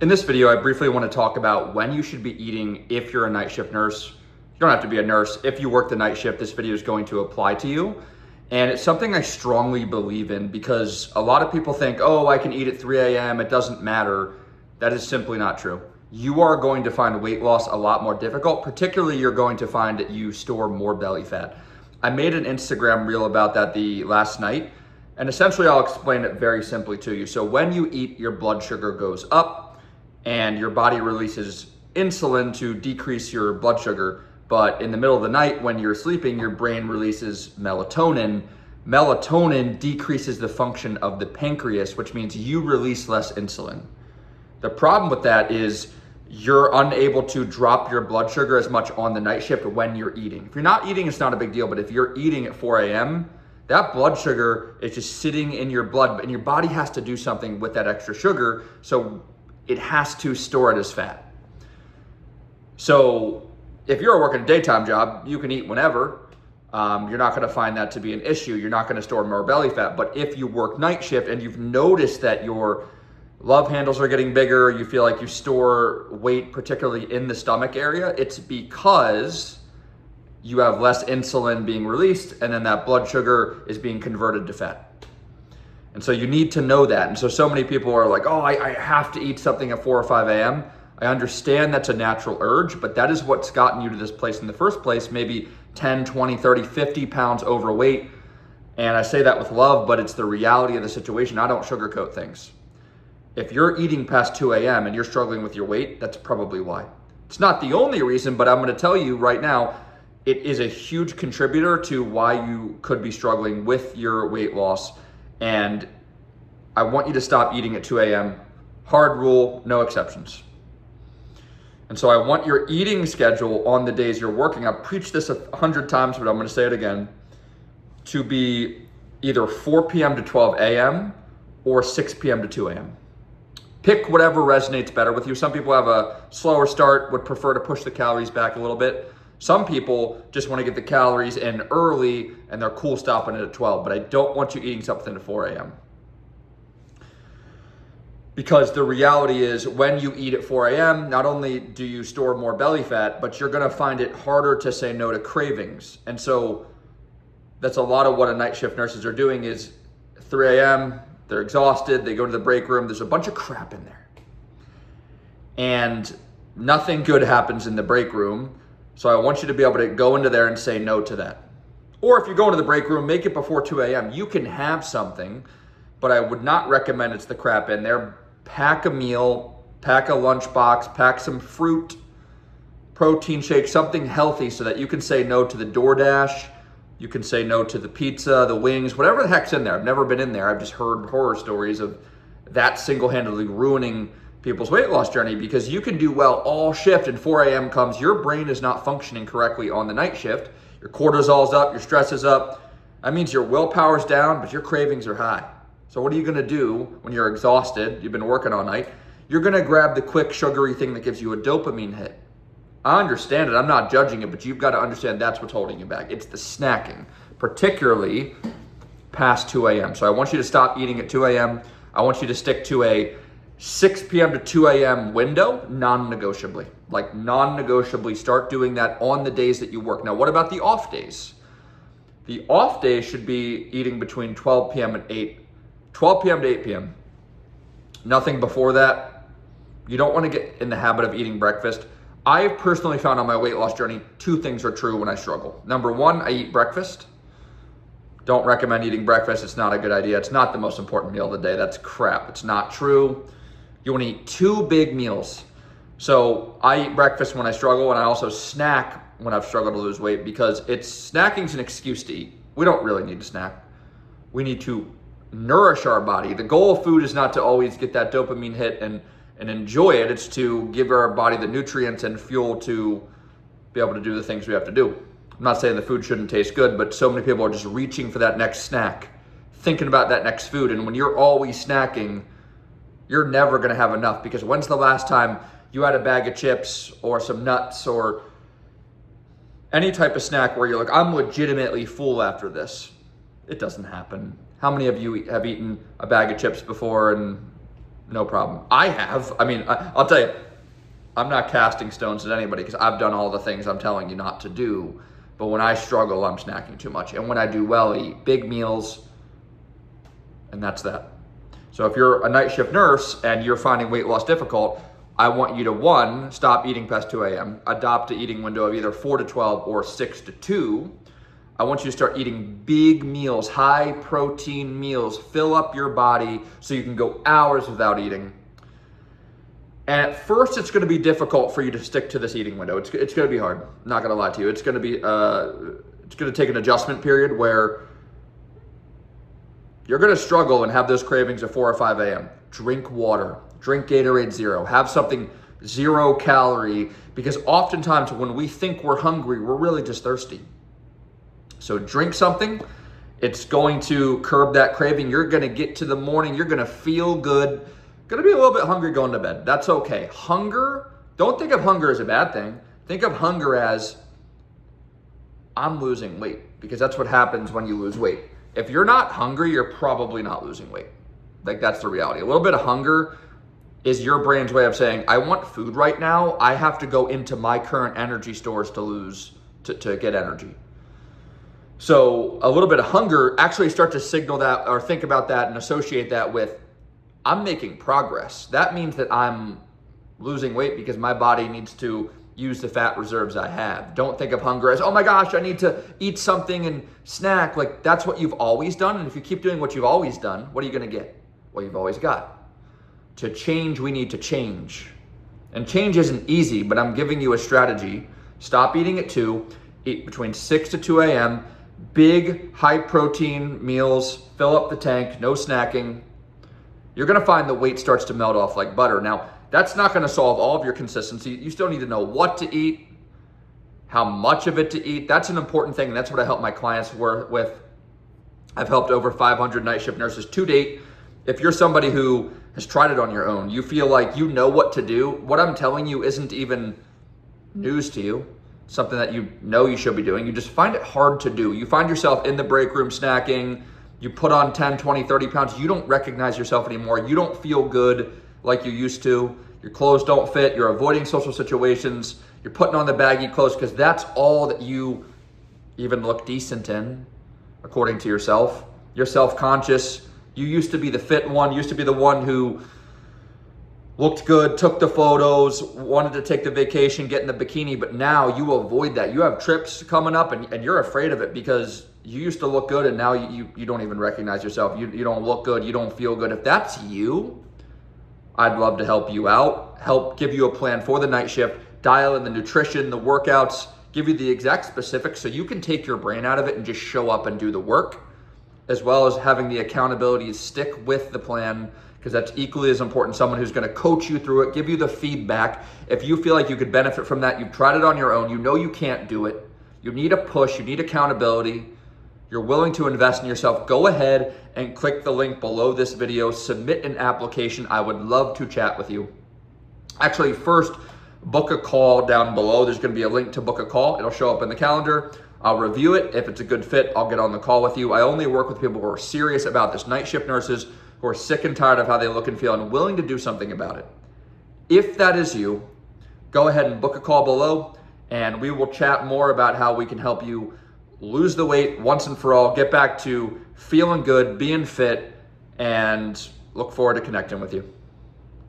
In this video, I briefly want to talk about when you should be eating if you're a night shift nurse. You don't have to be a nurse. If you work the night shift, this video is going to apply to you. And it's something I strongly believe in because a lot of people think, oh, I can eat at 3 a.m., it doesn't matter. That is simply not true. You are going to find weight loss a lot more difficult, particularly you're going to find that you store more belly fat. I made an Instagram reel about that last night, and essentially I'll explain it very simply to you. So when you eat, your blood sugar goes up and your body releases insulin to decrease your blood sugar. But in the middle of the night when you're sleeping, your brain releases melatonin. Melatonin decreases the function of the pancreas, which means you release less insulin. The problem with that is you're unable to drop your blood sugar as much on the night shift when you're eating. If you're not eating, it's not a big deal, but if you're eating at 4 a.m., that blood sugar is just sitting in your blood, and your body has to do something with that extra sugar, so it has to store it as fat. So if you're working a daytime job, you can eat whenever. You're not gonna find that to be an issue. You're not gonna store more belly fat. But if you work night shift and you've noticed that your love handles are getting bigger, you feel like you store weight, particularly in the stomach area, it's because you have less insulin being released and then that blood sugar is being converted to fat. And so you need to know that. And so many people are like, oh, I have to eat something at 4 or 5 a.m. I understand that's a natural urge, but that is what's gotten you to this place in the first place, maybe 10, 20, 30, 50 pounds overweight. And I say that with love, but it's the reality of the situation. I don't sugarcoat things. If you're eating past 2 a.m. and you're struggling with your weight, that's probably why. It's not the only reason, but I'm gonna tell you right now, it is a huge contributor to why you could be struggling with your weight loss. And I want you to stop eating at 2 a.m. Hard rule, no exceptions. And so I want your eating schedule on the days you're working, I've preached this 100 times, but I'm gonna say it again, to be either 4 p.m. to 12 a.m. or 6 p.m. to 2 a.m. Pick whatever resonates better with you. Some people have a slower start, would prefer to push the calories back a little bit. Some people just want to get the calories in early and they're cool stopping it at 12, but I don't want you eating something at 4 a.m. Because the reality is when you eat at 4 a.m., not only do you store more belly fat, but you're gonna find it harder to say no to cravings. And so that's a lot of what a night shift nurses are doing is 3 a.m., they're exhausted, they go to the break room, there's a bunch of crap in there. And nothing good happens in the break room. So I want you to be able to go into there and say no to that. Or if you're going to the break room, make it before 2 a.m. You can have something, but I would not recommend it's the crap in there. Pack a meal, pack a lunchbox, pack some fruit, protein shake, something healthy so that you can say no to the DoorDash, you can say no to the pizza, the wings, whatever the heck's in there. I've never been in there. I've just heard horror stories of that single-handedly ruining people's weight loss journey because you can do well all shift and 4 a.m. comes, your brain is not functioning correctly on the night shift. Your cortisol's up, your stress is up. That means your willpower's down, but your cravings are high. So what are you gonna do when you're exhausted, you've been working all night? You're gonna grab the quick sugary thing that gives you a dopamine hit. I understand it, I'm not judging it, but you've gotta understand that's what's holding you back. It's the snacking, particularly past 2 a.m. So I want you to stop eating at 2 a.m. I want you to stick to a 6 p.m. to 2 a.m. window, non-negotiably. Like non-negotiably start doing that on the days that you work. Now, what about the off days? The off days should be eating between 12 p.m. and 12 p.m. to 8 p.m. Nothing before that. You don't want to get in the habit of eating breakfast. I've personally found on my weight loss journey, 2 things are true when I struggle. Number 1, I eat breakfast. Don't recommend eating breakfast. It's not a good idea. It's not the most important meal of the day. That's crap. It's not true. You want to eat 2 big meals. So I eat breakfast when I struggle, and I also snack when I've struggled to lose weight because snacking's an excuse to eat. We don't really need to snack. We need to nourish our body. The goal of food is not to always get that dopamine hit and enjoy it. It's to give our body the nutrients and fuel to be able to do the things we have to do. I'm not saying the food shouldn't taste good, but so many people are just reaching for that next snack, thinking about that next food. And when you're always snacking, you're never gonna have enough because when's the last time you had a bag of chips or some nuts or any type of snack where you're like, I'm legitimately full after this? It doesn't happen. How many of you have eaten a bag of chips before and no problem. I'll tell you, I'm not casting stones at anybody because I've done all the things I'm telling you not to do. But when I struggle, I'm snacking too much. And when I do well, I eat big meals, and that's that. So if you're a night shift nurse and you're finding weight loss difficult, I want you to, 1, stop eating past 2 a.m., adopt an eating window of either 4 to 12 or 6 to 2. I want you to start eating big meals, high protein meals, fill up your body so you can go hours without eating. And at first, it's going to be difficult for you to stick to this eating window. It's going to be hard. I'm not going to lie to you. It's going to take an adjustment period where you're going to struggle and have those cravings at 4 or 5 a.m. Drink water. Drink Gatorade Zero. Have something 0 calorie, because oftentimes when we think we're hungry, we're really just thirsty. So drink something. It's going to curb that craving. You're going to get to the morning. You're going to feel good. Going to be a little bit hungry going to bed. That's okay. Hunger, don't think of hunger as a bad thing. Think of hunger as, I'm losing weight, because that's what happens when you lose weight. If you're not hungry, you're probably not losing weight. Like, that's the reality. A little bit of hunger is your brain's way of saying, I want food right now. I have to go into my current energy stores to get energy. So a little bit of hunger, actually start to signal that, or think about that and associate that with, I'm making progress. That means that I'm losing weight because my body needs to use the fat reserves I have. Don't think of hunger as, oh my gosh, I need to eat something and snack. Like, that's what you've always done. And if you keep doing what you've always done, what are you going to get? What you've always got. To change, we need to change. And change isn't easy, but I'm giving you a strategy. Stop eating at 2, eat between 6 to 2 a.m., big, high protein meals, fill up the tank, no snacking. You're going to find the weight starts to melt off like butter. Now, that's not going to solve all of your consistency. You still need to know what to eat, how much of it to eat. That's an important thing, and that's what I help my clients work with. I've helped over 500 night shift nurses to date. If you're somebody who has tried it on your own, you feel like you know what to do, what I'm telling you isn't even news to you, something that you know you should be doing. You just find it hard to do. You find yourself in the break room snacking. You put on 10, 20, 30 pounds. You don't recognize yourself anymore. You don't feel good like you used to. Your clothes don't fit. You're avoiding social situations. You're putting on the baggy clothes because that's all that you even look decent in, according to yourself. You're self-conscious. You used to be the fit one. You used to be the one who looked good, took the photos, wanted to take the vacation, get in the bikini, but now you avoid that. You have trips coming up and you're afraid of it because you used to look good and now you don't even recognize yourself. You don't look good. You don't feel good. If that's you, I'd love to help you out, help give you a plan for the night shift, dial in the nutrition, the workouts, give you the exact specifics so you can take your brain out of it and just show up and do the work, as well as having the accountability to stick with the plan, because that's equally as important. Someone who's going to coach you through it, give you the feedback. If you feel like you could benefit from that, you've tried it on your own, you know you can't do it, you need a push, you need accountability, you're willing to invest in yourself, go ahead and click the link below this video, submit an application. I would love to chat with you. Actually, first, book a call down below. There's going to be a link to book a call. It'll show up in the calendar. I'll review it. If it's a good fit, I'll get on the call with you. I only work with people who are serious about this, night shift nurses who are sick and tired of how they look and feel and willing to do something about it. If that is you, go ahead and book a call below, and we will chat more about how we can help you lose the weight once and for all, get back to feeling good, being fit, and look forward to connecting with you.